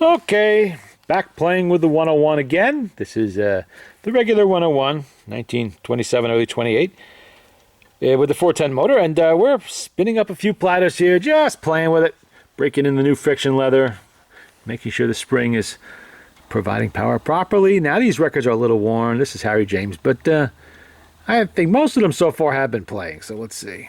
Okay, back playing with the 101 again. This is the regular 101, 1927, early 28, with the 410 motor. And we're spinning up a few platters here, just playing with it, breaking in the new friction leather, making sure the spring is providing power properly. Now these records are a little worn. This is Harry James, but I think most of them so far have been playing, so let's see.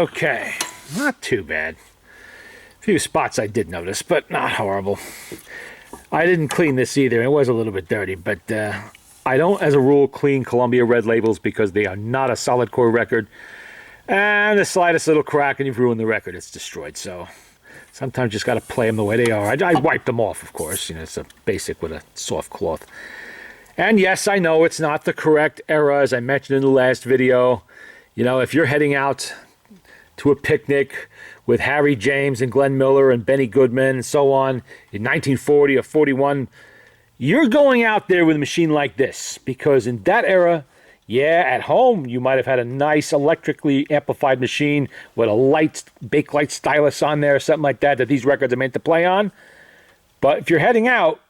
Okay, not too bad. A few spots I did notice, but not horrible. I didn't clean this either. It was a little bit dirty, but I don't, as a rule, clean Columbia red labels because they are not a solid core record. And the slightest little crack and you've ruined the record. It's destroyed. So sometimes you just got to play them the way they are. I wiped them off, of course. You know, it's a basic with a soft cloth. And yes, I know it's not the correct era, as I mentioned in the last video. You know, if you're heading out to a picnic with Harry James and Glenn Miller and Benny Goodman and so on in 1940 or 41, you're going out there with a machine like this because in that era, yeah, at home you might have had a nice electrically amplified machine with a light, Bakelite stylus on there or something like that these records are meant to play on. But if you're heading out,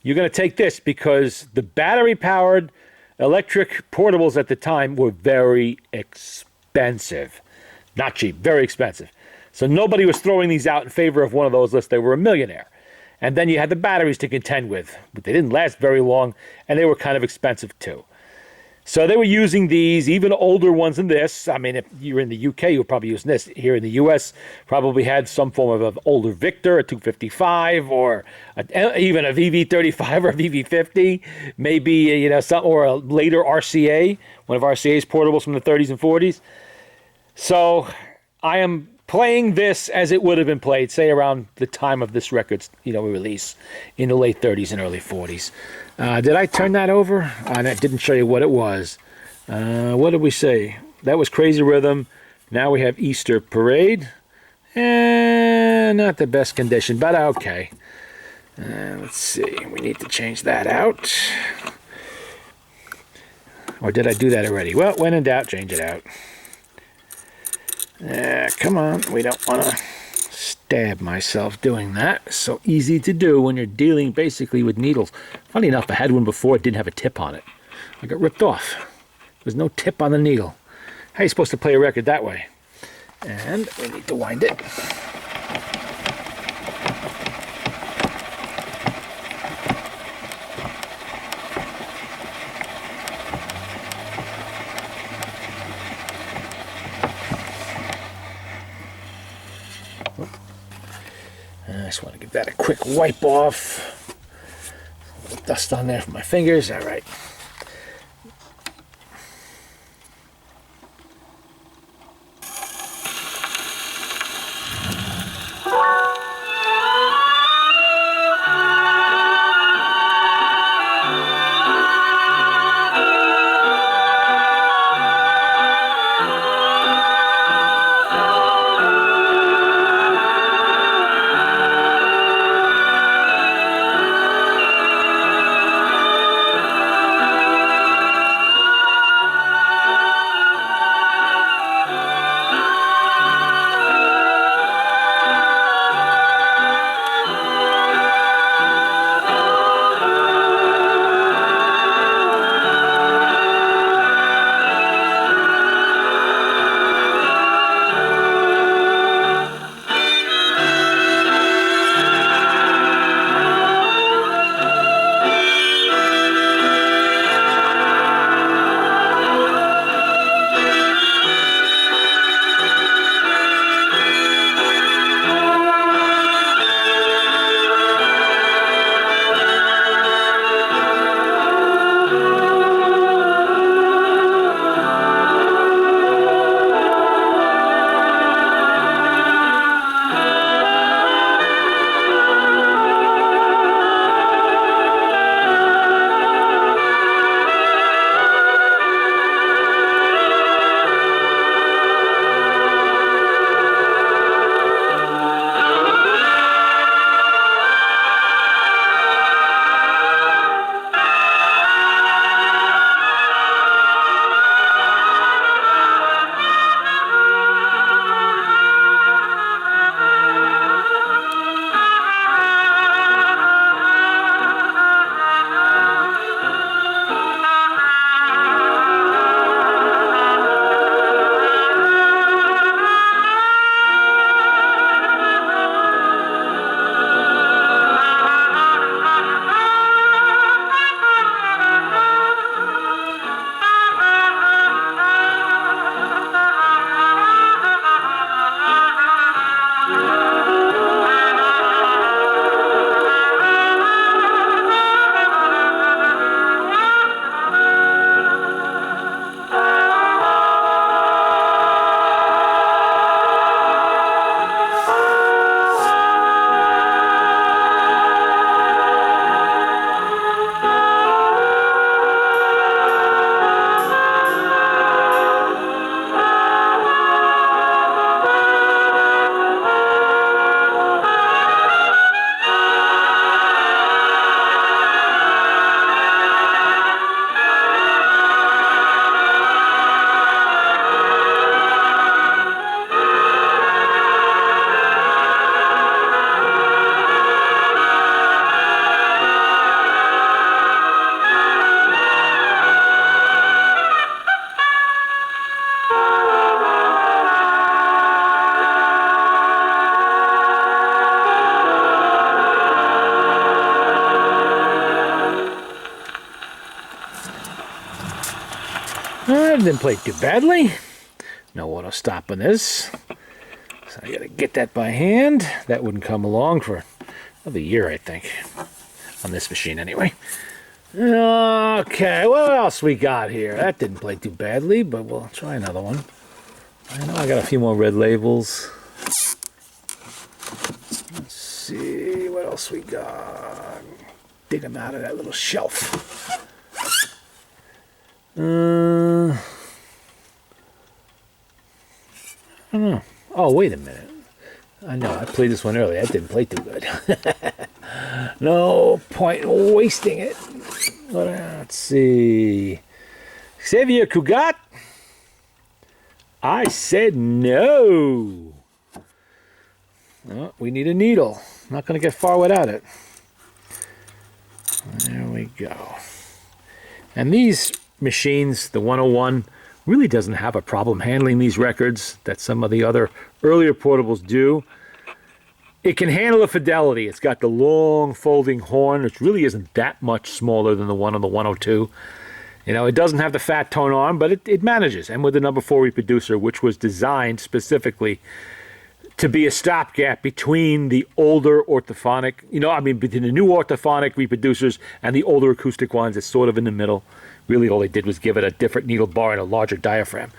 you're going to take this because the battery-powered electric portables at the time were very expensive. Not cheap, very expensive. So nobody was throwing these out in favor of one of those unless they were a millionaire. And then you had the batteries to contend with. But they didn't last very long, and they were kind of expensive too. So they were using these, even older ones than this. I mean, if you're in the UK, you're probably using this. Here in the US, probably had some form of an older Victor, a 255, or even a VV35 or a VV50, maybe some, or a later RCA, one of RCA's portables from the 30s and 40s. So I am playing this as it would have been played, say around the time of this record's release in the late 30s and early 40s. Did I turn that over? And I didn't show you what it was. What did we say? That was Crazy Rhythm. Now we have Easter Parade. Not the best condition, but okay. Let's see. We need to change that out. Or did I do that already? Well, when in doubt, change it out. Come on. We don't want to stab myself doing that. It's so easy to do when you're dealing basically with needles. Funny enough, I had one before. It didn't have a tip on it. I got ripped off. There was no tip on the needle. How are you supposed to play a record that way? And we need to wind it. I just want to give that a quick wipe off. A little dust on there from my fingers. All right. didn't play too badly. No auto stop on this. So I gotta get that by hand. That wouldn't come along for another year, I think. On this machine, anyway. Okay, what else we got here? That didn't play too badly, but we'll try another one. I know I got a few more red labels. Let's see what else we got. Dig them out of that little shelf. I don't know. Oh, wait a minute. I know, I played this one earlier. That didn't play too good. No point in wasting it. Let's see. Xavier Cugat? I said no. Oh, we need a needle. Not going to get far without it. There we go. And these machines, the 101, really doesn't have a problem handling these records that some of the other earlier portables do. It can handle the fidelity. It's got the long folding horn, which really isn't that much smaller than the one on the 102. You know, it doesn't have the fat tone arm, but it manages. And with the number 4 reproducer, which was designed specifically to be a stopgap between the older orthophonic, between the new orthophonic reproducers and the older acoustic ones. It's sort of in the middle. Really, all they did was give it a different needle bar and a larger diaphragm.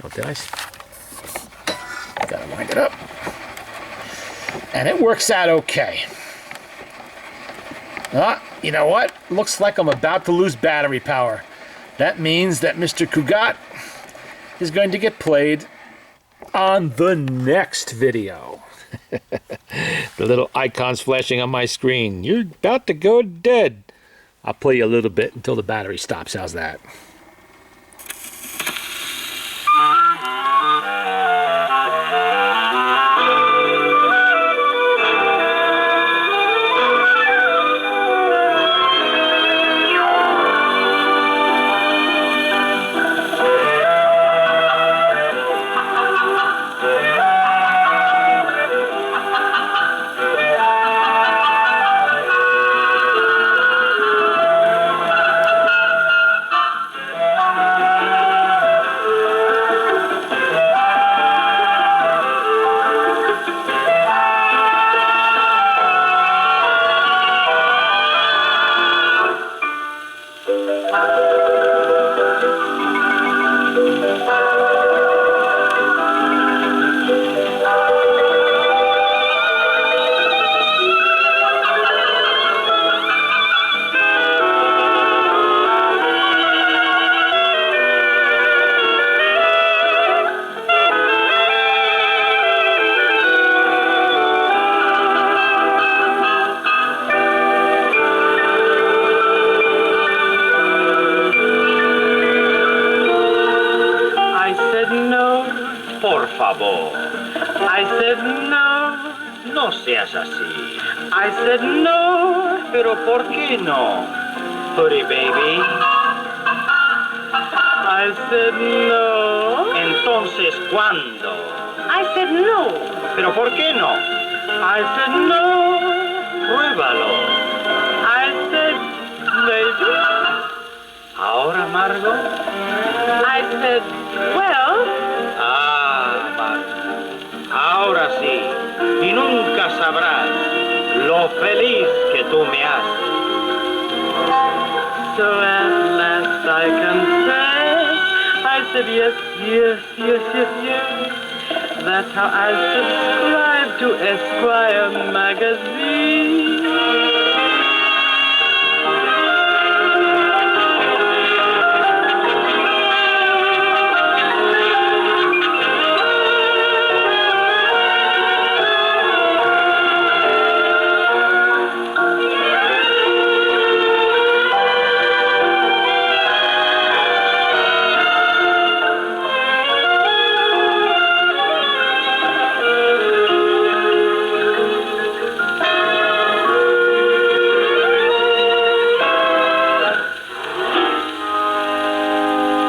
Oh, did I? Gotta wind it up. And it works out okay. You know what? Looks like I'm about to lose battery power. That means that Mr. Cugat is going to get played on the next video. The little icons flashing on my screen. You're about to go dead. I'll play you a little bit until the battery stops. How's that? I said no, no seas así. I said no, pero ¿por qué no? Pretty baby. I said no. Entonces, ¿cuándo? I said no. Pero ¿por qué no? I said no. Pruébalo. I said maybe. Ahora, Margot. I said, well. Ahora sí, y nunca sabrás lo feliz que tú me haces. So at last I confess, I said yes, yes, yes, yes, yes. That's how I subscribe to Esquire magazine.